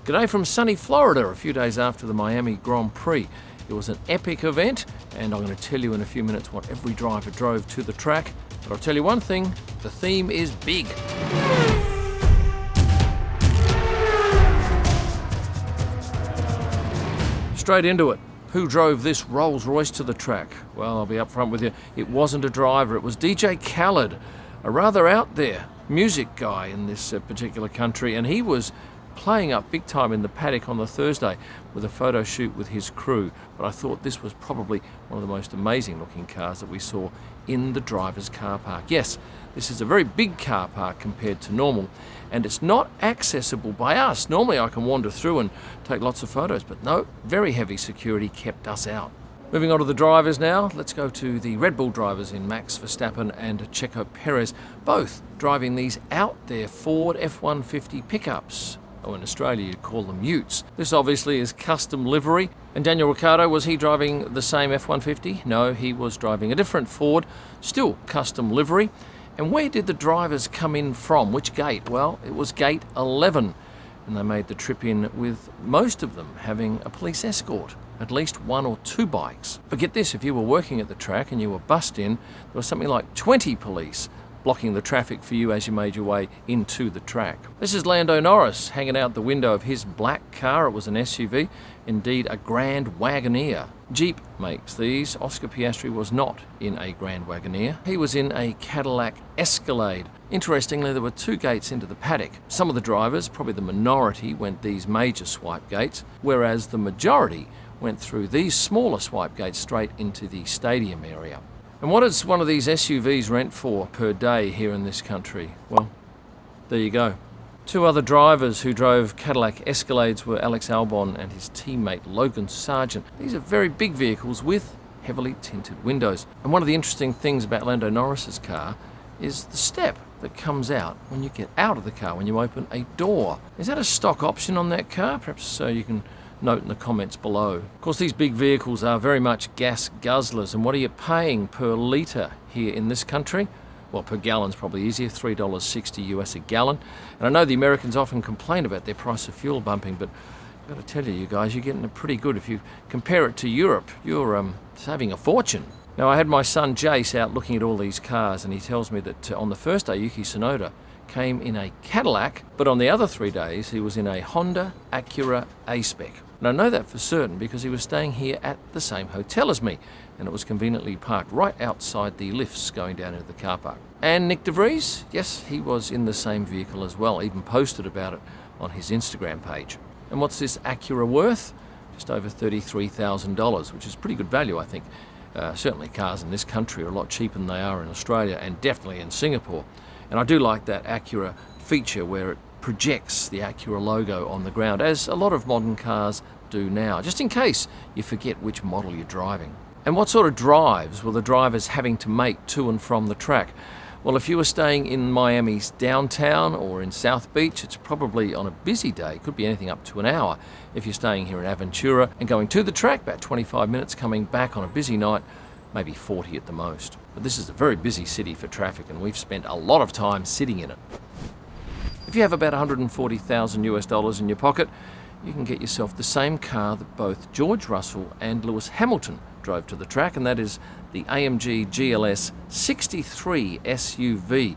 G'day from sunny Florida, a few days after the Miami Grand Prix. It was an epic event, and I'm going to tell you in a few minutes what every driver drove to the track. But I'll tell you one thing, the theme is big. Straight into it. Who drove this Rolls Royce to the track? Well, I'll be upfront with you. It wasn't a driver, it was DJ Khaled, a rather out there music guy in this particular country, and he was playing up big time in the paddock on the Thursday with a photo shoot with his crew. But I thought this was probably one of the most amazing looking cars that we saw in the driver's car park. Yes, this is a very big car park compared to normal, and it's not accessible by us. Normally I can wander through and take lots of photos, but no, very heavy security kept us out. Moving on to the drivers now, let's go to the Red Bull drivers in Max Verstappen and Checo Perez, both driving these out there Ford F-150 pickups. Or in Australia you'd call them utes. This obviously is custom livery. And Daniel Ricciardo, was he driving the same F-150? No, he was driving a different Ford, still custom livery. And where did the drivers come in from? Which gate? Well, it was gate 11. And they made the trip in with most of them having a police escort, at least one or two bikes. But get this, if you were working at the track and you were bussed in, there was something like 20 police blocking the traffic for you as you made your way into the track. This is Lando Norris hanging out the window of his black car. It was an SUV, indeed a Grand Wagoneer. Jeep makes these. Oscar Piastri was not in a Grand Wagoneer. He was in a Cadillac Escalade. Interestingly, there were two gates into the paddock. Some of the drivers, probably the minority, went these major swipe gates, whereas the majority went through these smaller swipe gates straight into the stadium area. And what does one of these SUVs rent for per day here in this country? Well, there you go. Two other drivers who drove Cadillac Escalades were Alex Albon and his teammate Logan Sargent. These are very big vehicles with heavily tinted windows. And one of the interesting things about Lando Norris's car is the step that comes out when you get out of the car, when you open a door. Is that a stock option on that car? Perhaps so you can note in the comments below. Of course, these big vehicles are very much gas guzzlers, and what are you paying per litre here in this country? Well, per gallon's probably easier, $3.60 US a gallon. And I know the Americans often complain about their price of fuel bumping, but I've got to tell you guys, you're getting it pretty good. If you compare it to Europe, you're saving a fortune. Now, I had my son Jace out looking at all these cars, and he tells me that on the first day, Yuki Tsunoda came in a Cadillac, but on the other 3 days, he was in a Honda Acura A-Spec. And I know that for certain because he was staying here at the same hotel as me, and it was conveniently parked right outside the lifts going down into the car park. And Nick De Vries, yes, he was in the same vehicle as well, even posted about it on his Instagram page. And what's this Acura worth? Just over $33,000, which is pretty good value, I think. Certainly cars in this country are a lot cheaper than they are in Australia, and definitely in Singapore. And I do like that Acura feature where it projects the Acura logo on the ground, as a lot of modern cars do now, just in case you forget which model you're driving. And what sort of drives were the drivers having to make to and from the track? Well, if you were staying in Miami's downtown or in South Beach, it's probably on a busy day, could be anything up to an hour. If you're staying here in Aventura and going to the track, about 25 minutes, coming back on a busy night, maybe 40 at the most. But this is a very busy city for traffic, and we've spent a lot of time sitting in it. If you have about $140,000 US in your pocket, you can get yourself the same car that both George Russell and Lewis Hamilton drove to the track, and that is the AMG GLS 63 SUV.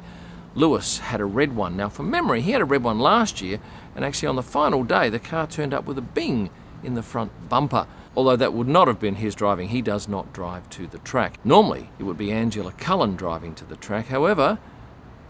Lewis had a red one. Now, from memory, he had a red one last year, and actually on the final day, the car turned up with a bing in the front bumper. Although that would not have been his driving, he does not drive to the track. Normally, it would be Angela Cullen driving to the track. However,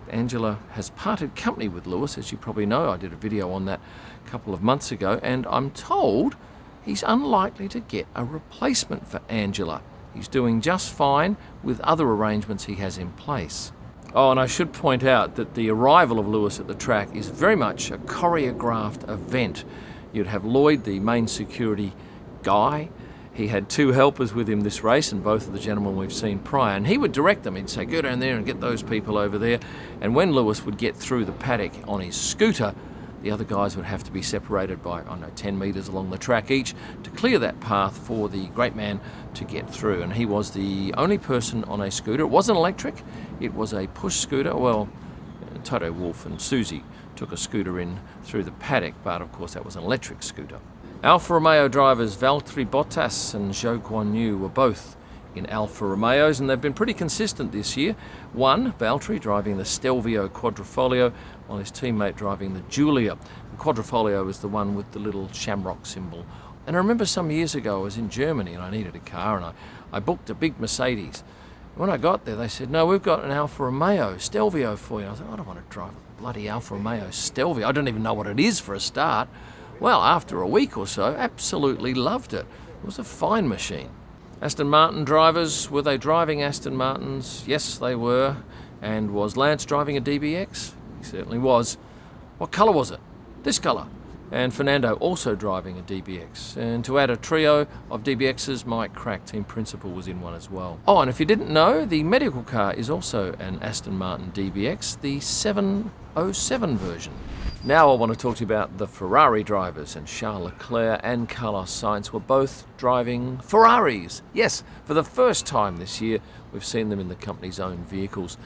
Angela has parted company with Lewis, as you probably know. I did a video on that a couple of months ago, and I'm told he's unlikely to get a replacement for Angela. He's doing just fine with other arrangements he has in place. Oh, and I should point out that the arrival of Lewis at the track is very much a choreographed event. You'd have Lloyd, the main security guy. He had two helpers with him this race, and both of the gentlemen we've seen prior, and he would direct them. He'd say, go down there and get those people over there. And when Lewis would get through the paddock on his scooter, the other guys would have to be separated by, 10 metres along the track each to clear that path for the great man to get through. And he was the only person on a scooter. It wasn't electric, it was a push scooter. Well, Toto Wolff and Susie took a scooter in through the paddock, but of course that was an electric scooter. Alfa Romeo drivers Valtteri Bottas and Zhou Guanyu were both in Alfa Romeos, and they've been pretty consistent this year. One, Valtteri, driving the Stelvio Quadrifoglio, while his teammate driving the Giulia. The Quadrifoglio is the one with the little shamrock symbol. And I remember some years ago I was in Germany and I needed a car, and I booked a big Mercedes. When I got there, they said, "No, we've got an Alfa Romeo Stelvio for you." I thought, "I don't want to drive a bloody Alfa Romeo Stelvio. I don't even know what it is for a start." Well, after a week or so, absolutely loved it. It was a fine machine. Aston Martin drivers, were they driving Aston Martins? Yes, they were. And was Lance driving a DBX? He certainly was. What colour was it? This colour. And Fernando also driving a DBX. And to add a trio of DBXs, Mike Crack, team principal, was in one as well. Oh, and if you didn't know, the medical car is also an Aston Martin DBX, the 707 version. Now I want to talk to you about the Ferrari drivers, and Charles Leclerc and Carlos Sainz were both driving Ferraris. Yes, for the first time this year, we've seen them in the company's own vehicles.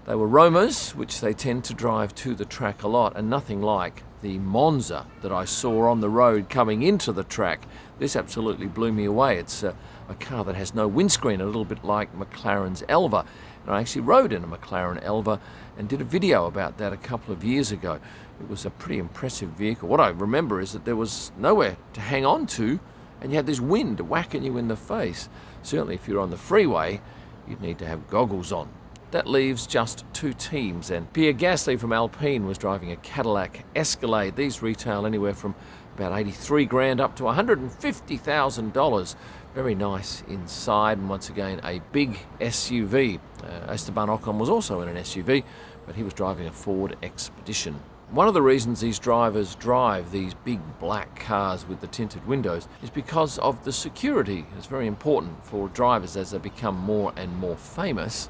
They were Romas, which they tend to drive to the track a lot, and nothing like the Monza that I saw on the road coming into the track. This absolutely blew me away. It's a car that has no windscreen, a little bit like McLaren's Elva. And I actually rode in a McLaren Elva and did a video about that a couple of years ago. It was a pretty impressive vehicle. What I remember is that there was nowhere to hang on to, and you had this wind whacking you in the face. Certainly if you're on the freeway, you'd need to have goggles on. That leaves just two teams, and Pierre Gasly from Alpine was driving a Cadillac Escalade. These retail anywhere from about 83 grand up to $150,000. Very nice inside, and once again a big SUV. Esteban Ocon was also in an SUV, but he was driving a Ford Expedition. One of the reasons these drivers drive these big black cars with the tinted windows is because of the security. It's very important for drivers as they become more and more famous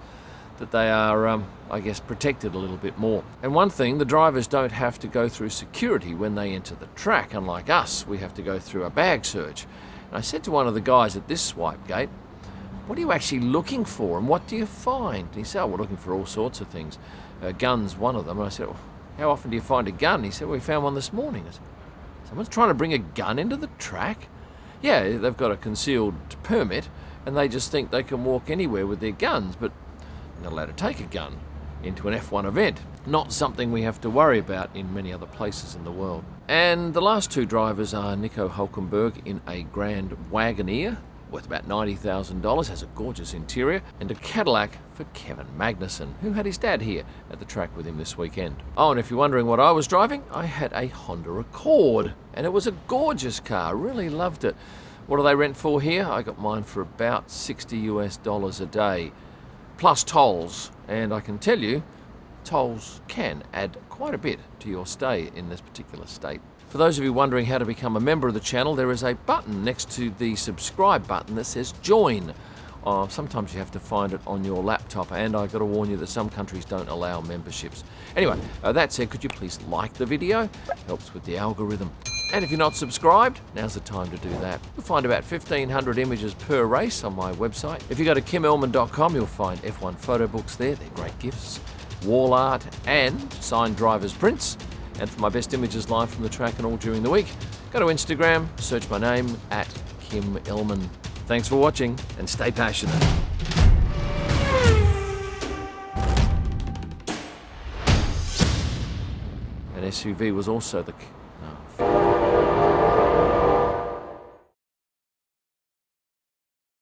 that they are, I guess, protected a little bit more. And one thing, the drivers don't have to go through security when they enter the track. Unlike us, we have to go through a bag search. And I said to one of the guys at this swipe gate, "What are you actually looking for, and what do you find?" And he said, "Oh, we're looking for all sorts of things. Guns, one of them." And I said, "Well, how often do you find a gun?" And he said, "Well, we found one this morning." I said, "Someone's trying to bring a gun into the track?" Yeah, they've got a concealed permit, and they just think they can walk anywhere with their guns, but they're not allowed to take a gun into an F1 event. Not something we have to worry about in many other places in the world. And the last two drivers are Nico Hülkenberg in a Grand Wagoneer, worth about $90,000, has a gorgeous interior, and a Cadillac for Kevin Magnussen, who had his dad here at the track with him this weekend. Oh, and if you're wondering what I was driving, I had a Honda Accord, and it was a gorgeous car, really loved it. What do they rent for here? I got mine for about $60 a day, plus tolls, and I can tell you, tolls can add quite a bit to your stay in this particular state. For those of you wondering how to become a member of the channel, there is a button next to the subscribe button that says join. Sometimes you have to find it on your laptop, and I've got to warn you that some countries don't allow memberships. Anyway, that said, could you please like the video? Helps with the algorithm. And if you're not subscribed, now's the time to do that. You'll find about 1,500 images per race on my website. If you go to kimellman.com, you'll find F1 photo books there. They're great gifts, wall art, and signed drivers' prints. And for my best images live from the track and all during the week, go to Instagram, search my name at Kim Ellman. Thanks for watching, and stay passionate. An SUV was also the